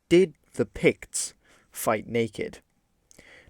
Did the Picts fight naked?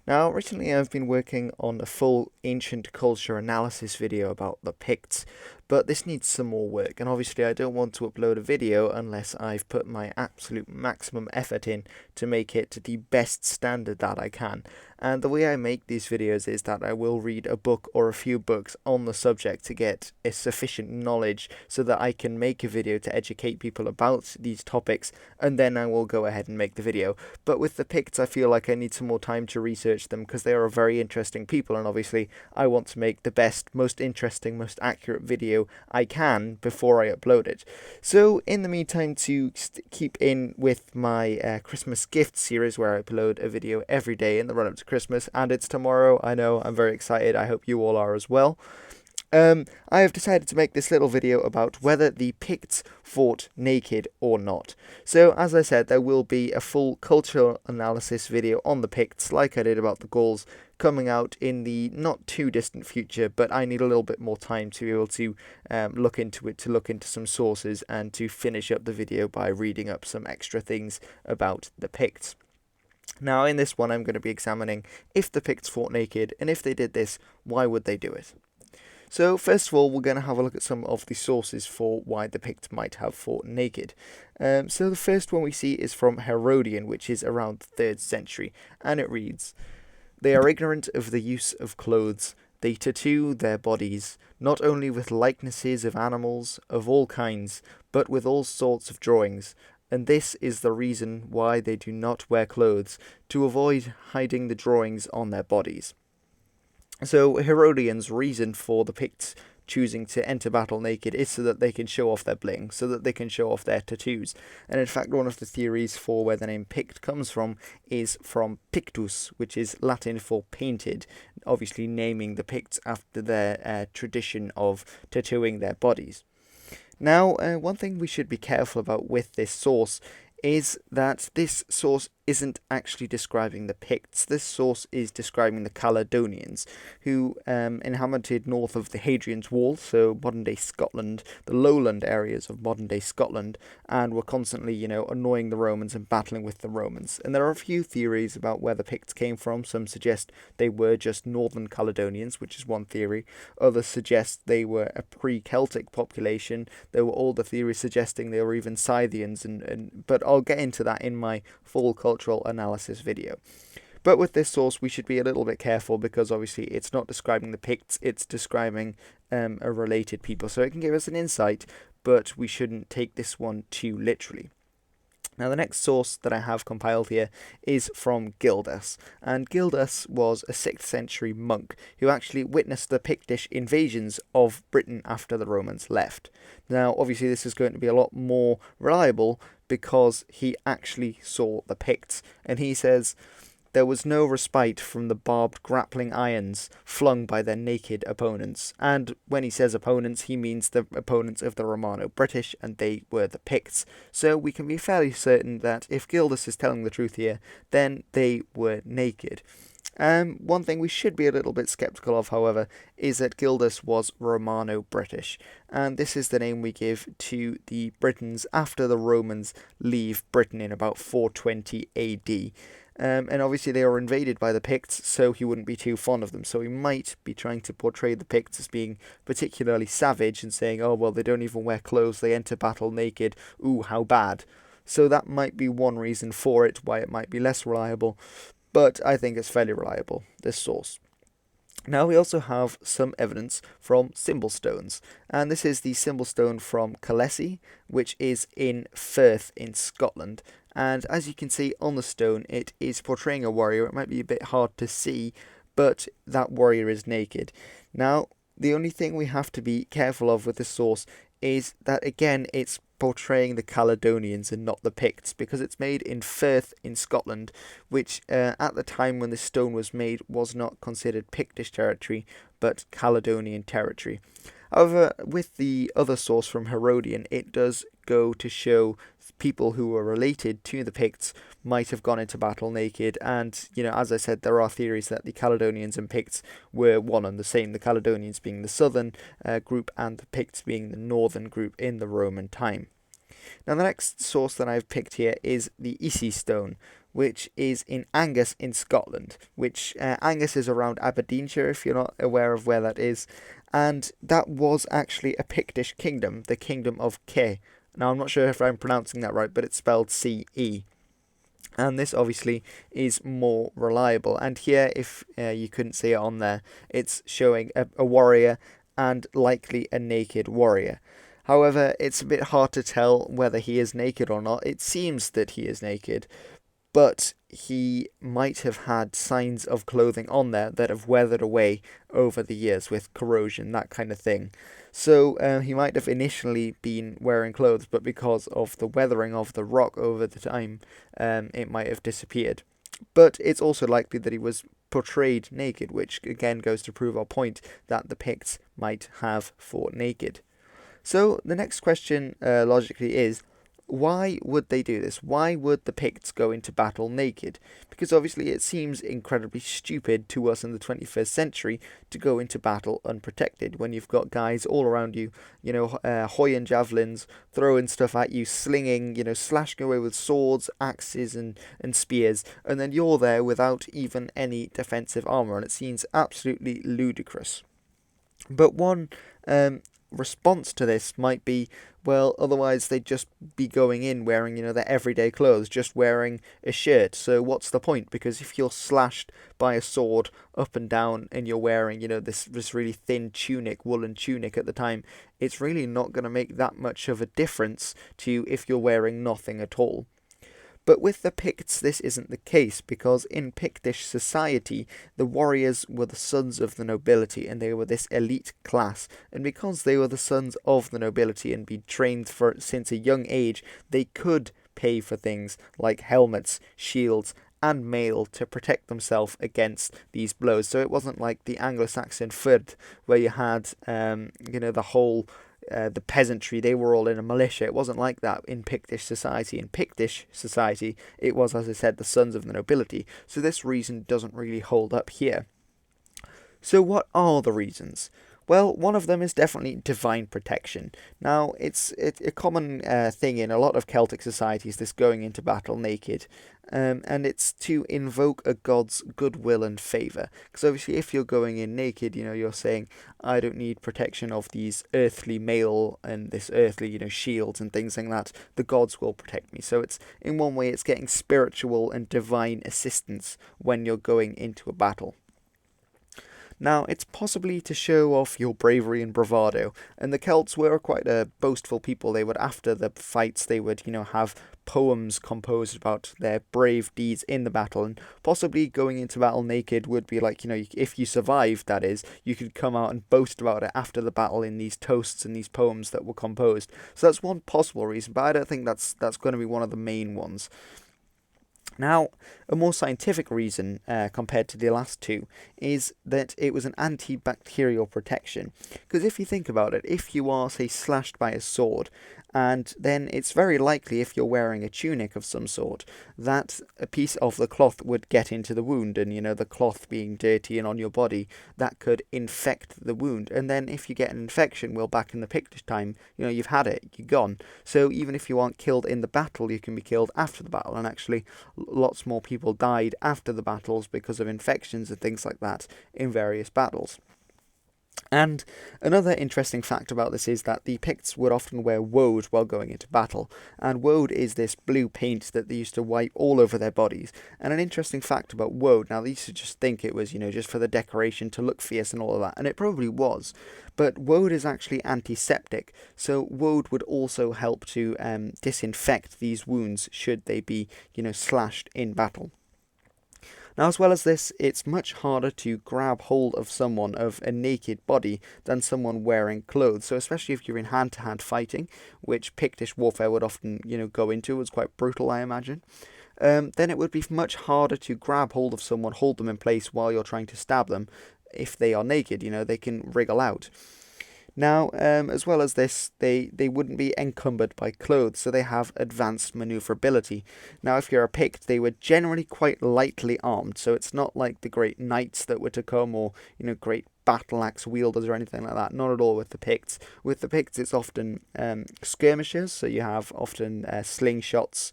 Now, recently I've been working on a full ancient culture analysis video about the Picts, but this needs some more work, and obviously I don't want to upload a video unless I've put my absolute maximum effort in to make it to the best standard that I can. And the way I make these videos is that I will read a book or a few books on the subject to get a sufficient knowledge so that I can make a video to educate people about these topics, and then I will go ahead and make the video. But with the Picts, I feel like I need some more time to research them because they are very interesting people, and obviously I want to make the best, most interesting, most accurate video I can before I upload it. So in the meantime, to keep in with my Christmas gift series where I upload a video every day in the run-up to Christmas, and it's tomorrow, I know, I'm very excited, I hope you all are as well. I have decided to make this little video about whether the Picts fought naked or not. So, as I said, there will be a full cultural analysis video on the Picts, like I did about the Gauls, coming out in the not too distant future, but I need a little bit more time to be able to look into it, to look into some sources, and to finish up the video by reading up some extra things about the Picts. Now, in this one, I'm going to be examining if the Picts fought naked, and if they did this, why would they do it? So first of all, we're going to have a look at some of the sources for why the Picts might have fought naked. So the first one we see is from Herodian, which is around the 3rd century, and it reads, "They are ignorant of the use of clothes. They tattoo their bodies, not only with likenesses of animals of all kinds, but with all sorts of drawings. And this is the reason why they do not wear clothes, to avoid hiding the drawings on their bodies." So Herodian's reason for the Picts choosing to enter battle naked is so that they can show off their bling, so that they can show off their tattoos. And in fact, one of the theories for where the name Pict comes from is from Pictus, which is Latin for painted, obviously naming the Picts after their tradition of tattooing their bodies. Now, one thing we should be careful about with this source is that this source isn't actually describing the Picts. This source is describing the Caledonians, who inhabited north of the Hadrian's Wall, so modern-day Scotland, the lowland areas of modern-day Scotland, and were constantly, annoying the Romans and battling with the Romans. And there are a few theories about where the Picts came from. Some suggest they were just northern Caledonians, which is one theory. Others suggest they were a pre-Celtic population. There were all the theories suggesting they were even Scythians, but I'll get into that in my full cultural analysis video. But with this source, we should be a little bit careful because obviously it's not describing the Picts, it's describing a related people. So it can give us an insight, but we shouldn't take this one too literally. Now, the next source that I have compiled here is from Gildas, and Gildas was a 6th century monk who actually witnessed the Pictish invasions of Britain after the Romans left. Now, obviously this is going to be a lot more reliable because he actually saw the Picts, and he says, "There was no respite from the barbed grappling irons flung by their naked opponents." And when he says opponents, he means the opponents of the Romano-British, and they were the Picts. So we can be fairly certain that if Gildas is telling the truth here, then they were naked. One thing we should be a little bit skeptical of, however, is that Gildas was Romano-British, and this is the name we give to the Britons after the Romans leave Britain in about 420 AD. And obviously they were invaded by the Picts, so he wouldn't be too fond of them. So he might be trying to portray the Picts as being particularly savage and saying, oh, well, they don't even wear clothes, they enter battle naked, ooh, how bad. So that might be one reason for it, why it might be less reliable, but I think it's fairly reliable, this source. Now we also have some evidence from symbol stones, and this is the symbol stone from Collesi, which is in Firth in Scotland. And as you can see on the stone, it is portraying a warrior. It might be a bit hard to see, but that warrior is naked. Now, the only thing we have to be careful of with this source is that, again, it's portraying the Caledonians and not the Picts, because it's made in Firth in Scotland, which at the time when the stone was made was not considered Pictish territory, but Caledonian territory. However, with the other source from Herodian, it does go to show people who were related to the Picts might have gone into battle naked, and, as I said, there are theories that the Caledonians and Picts were one and the same, the Caledonians being the southern group and the Picts being the northern group in the Roman time. Now, the next source that I've picked here is the Isi stone, which is in Angus in Scotland, which Angus is around Aberdeenshire, if you're not aware of where that is, and that was actually a Pictish kingdom, the kingdom of Ke. Now, I'm not sure if I'm pronouncing that right, but it's spelled C-E. And this obviously is more reliable. And here, if you couldn't see it on there, it's showing a warrior and likely a naked warrior. However, it's a bit hard to tell whether he is naked or not. It seems that he is naked, but he might have had signs of clothing on there that have weathered away over the years with corrosion, that kind of thing. So he might have initially been wearing clothes, but because of the weathering of the rock over the time, it might have disappeared. But it's also likely that he was portrayed naked, which again goes to prove our point that the Picts might have fought naked. So the next question logically is, why would they do this? Why would the Picts go into battle naked? Because obviously it seems incredibly stupid to us in the 21st century to go into battle unprotected when you've got guys all around you, hoying javelins, throwing stuff at you, slinging, slashing away with swords, axes and spears, and then you're there without even any defensive armour, and it seems absolutely ludicrous. But one response to this might be, well, otherwise they'd just be going in wearing, their everyday clothes, just wearing a shirt. So what's the point? Because if you're slashed by a sword up and down and you're wearing, this really thin tunic, woolen tunic at the time, it's really not going to make that much of a difference to you if you're wearing nothing at all. But with the Picts, this isn't the case, because in Pictish society, the warriors were the sons of the nobility, and they were this elite class. And because they were the sons of the nobility and been trained since a young age, they could pay for things like helmets, shields, and mail to protect themselves against these blows. So it wasn't like the Anglo-Saxon fyrd, where you had, the whole the peasantry, they were all in a militia. It wasn't like that in Pictish society. In Pictish society, it was, as I said, the sons of the nobility. So this reason doesn't really hold up here. So what are the reasons? Well, one of them is definitely divine protection. Now, it's a common thing in a lot of Celtic societies, this going into battle naked. And it's to invoke a god's goodwill and favour. Because obviously if you're going in naked, you're saying, I don't need protection of these earthly mail and this earthly, shields and things like that. The gods will protect me. So it's, in one way, it's getting spiritual and divine assistance when you're going into a battle. Now, it's possibly to show off your bravery and bravado, and the Celts were quite a boastful people. They would, after the fights, they would, have poems composed about their brave deeds in the battle, and possibly going into battle naked would be like, if you survived, that is, you could come out and boast about it after the battle in these toasts and these poems that were composed. So that's one possible reason, but I don't think that's going to be one of the main ones. Now, a more scientific reason compared to the last two is that it was an antibacterial protection. Because if you think about it, if you are, say, slashed by a sword, and then it's very likely, if you're wearing a tunic of some sort, that a piece of the cloth would get into the wound, and the cloth being dirty and on your body, that could infect the wound. And then if you get an infection, well, back in the Pictish time, you've had it, you're gone. So even if you aren't killed in the battle, you can be killed after the battle, and actually lots more people died after the battles because of infections and things like that in various battles. And another interesting fact about this is that the Picts would often wear woad while going into battle, and woad is this blue paint that they used to wipe all over their bodies. And an interesting fact about woad, now they used to just think it was, just for the decoration to look fierce and all of that, and it probably was, but woad is actually antiseptic, so woad would also help to disinfect these wounds should they be, slashed in battle. Now, as well as this, it's much harder to grab hold of someone of a naked body than someone wearing clothes. So especially if you're in hand-to-hand fighting, which Pictish warfare would often, go into. It was quite brutal, I imagine. Then it would be much harder to grab hold of someone, hold them in place while you're trying to stab them. If they are naked, they can wriggle out. Now, as well as this, they wouldn't be encumbered by clothes, so they have advanced maneuverability. Now, if you're a Pict, they were generally quite lightly armed, so it's not like the great knights that were to come, or, great battle axe wielders or anything like that. Not at all with the Picts. With the Picts, it's often skirmishers, so you have often slingshots,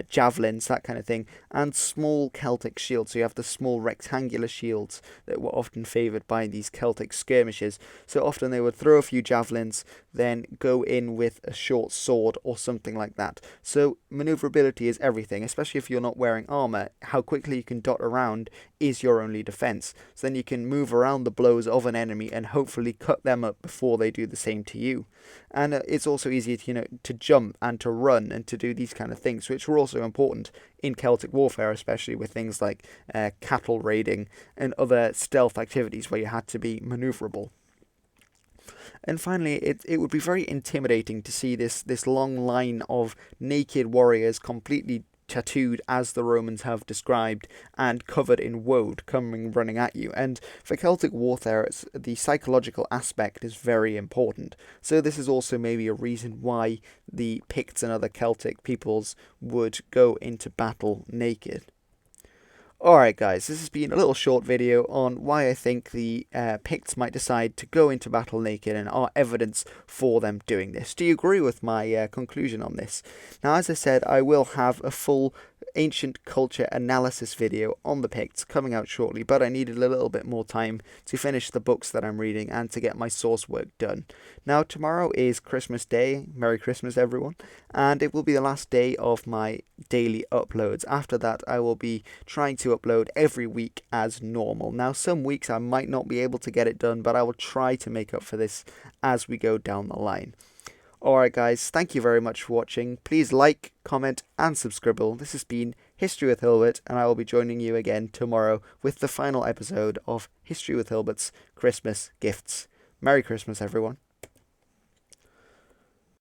javelins, that kind of thing, and small Celtic shields. So you have the small rectangular shields that were often favoured by these Celtic skirmishers. So often they would throw a few javelins, then go in with a short sword or something like that. So manoeuvrability is everything, especially if you're not wearing armour. How quickly you can dot around is your only defence. So then you can move around the blows of an enemy and hopefully cut them up before they do the same to you. And it's also easier to jump and to run and to do these kind of things, which were also important in Celtic warfare, especially with things like cattle raiding and other stealth activities where you had to be manoeuvrable. And finally, it would be very intimidating to see this long line of naked warriors completely tattooed as the Romans have described and covered in woad coming running at you. And for Celtic warfare, the psychological aspect is very important. So this is also maybe a reason why the Picts and other Celtic peoples would go into battle naked. Alright guys, this has been a little short video on why I think the Picts might decide to go into battle naked and our evidence for them doing this. Do you agree with my conclusion on this? Now, as I said, I will have a full ancient culture analysis video on the Picts coming out shortly, but I needed a little bit more time to finish the books that I'm reading and to get my source work done. Now, tomorrow is Christmas Day. Merry Christmas, everyone. And it will be the last day of my daily uploads. After that, I will be trying to upload every week as normal. Now, some weeks I might not be able to get it done, but I will try to make up for this as we go down the line. Alright guys, thank you very much for watching. Please like, comment and subscribe. This has been History with Hilbert, and I will be joining you again tomorrow with the final episode of History with Hilbert's Christmas Gifts. Merry Christmas, everyone.